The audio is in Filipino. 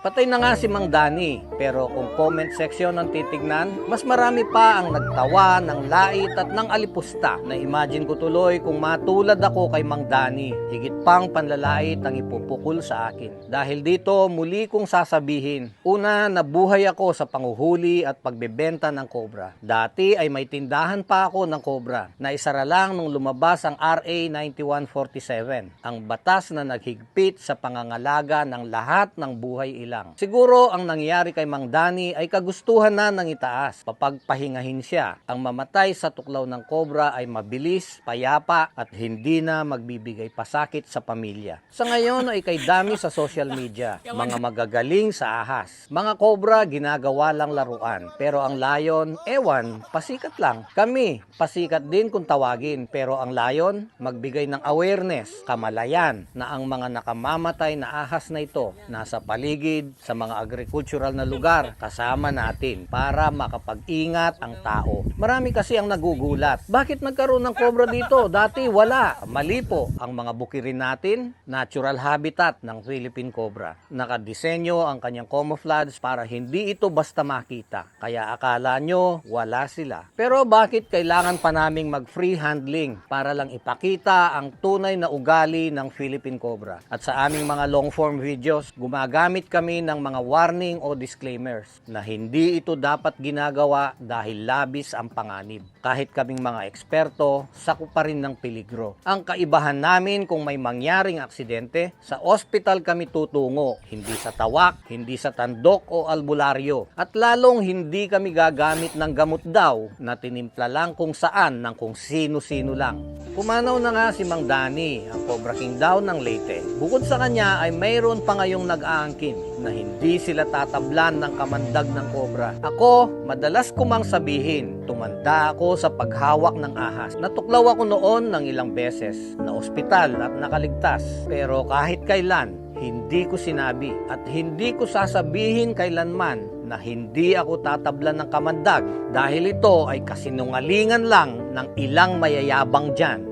Patay na nga si Mang Dani, pero kung comment section ang titignan, mas marami pa ang nagtawa, ng lait at ng alipusta. Na imagine ko tuloy kung matulad ako kay Mang Dani, higit pang panlalait ang ipupukol sa akin. Dahil dito, muli kong sasabihin, una, nabuhay ako sa panguhuli at pagbebenta ng kobra. Dati ay may tindahan pa ako ng kobra, na isara lang nung lumabas ang RA 9147, ang batas na naghigpit sa pangangalaga ng lahat ng buhay ilang. Siguro ang nangyari kay Mang Dani ay kagustuhan na ng itaas. Papagpahingahin siya. Ang mamatay sa tuklaw ng kobra ay mabilis, payapa at hindi na magbibigay pasakit sa pamilya. Sa ngayon ay kay dami sa social media. Mga magagaling sa ahas. Mga kobra ginagawa lang laruan. Pero ang lion, ewan, pasikat lang. Kami, pasikat din kung tawagin. Pero ang lion, magbigay ng awareness, kamalayan na ang mga nakamamatay na ahas na ito nasa paligid sa mga agricultural na lugar kasama natin para makapag-ingat ang tao. Marami kasi ang nagugulat. Bakit nagkaroon ng kobra dito? Dati wala. Mali po. Ang mga bukirin natin, natural habitat ng Philippine cobra. Nakadisenyo ang kanyang camouflage para hindi ito basta makita. Kaya akala nyo wala sila. Pero bakit kailangan pa naming mag-free handling para lang ipakita ang tunay na ugali ng Philippine cobra? At sa aming mga long form videos, gumagamit kami ng mga warning o disclaimers na hindi ito dapat ginagawa dahil labis ang panganib. Kahit kaming mga eksperto, sako pa rin ng peligro. Ang kaibahan namin kung may mangyaring aksidente, sa ospital kami tutungo, hindi sa tawak, hindi sa tandok o albularyo. At lalong hindi kami gagamit ng gamot daw na tinimpla lang kung saan ng kung sino-sino lang. Pumanaw na nga si Mang Dani, ang Cobra King daw ng Leyte. Bukod sa kanya ay mayroon pa ngayong nag-aangkin na hindi sila tatablan ng kamandag ng kobra. Ako, madalas ko mang sabihin, tumanda ako sa paghawak ng ahas. Natuklaw ako noon ng ilang beses, na ospital at nakaligtas. Pero kahit kailan, hindi ko sinabi at hindi ko sasabihin kailanman na hindi ako tatablan ng kamandag dahil ito ay kasinungalingan lang ng ilang mayayabang dyan.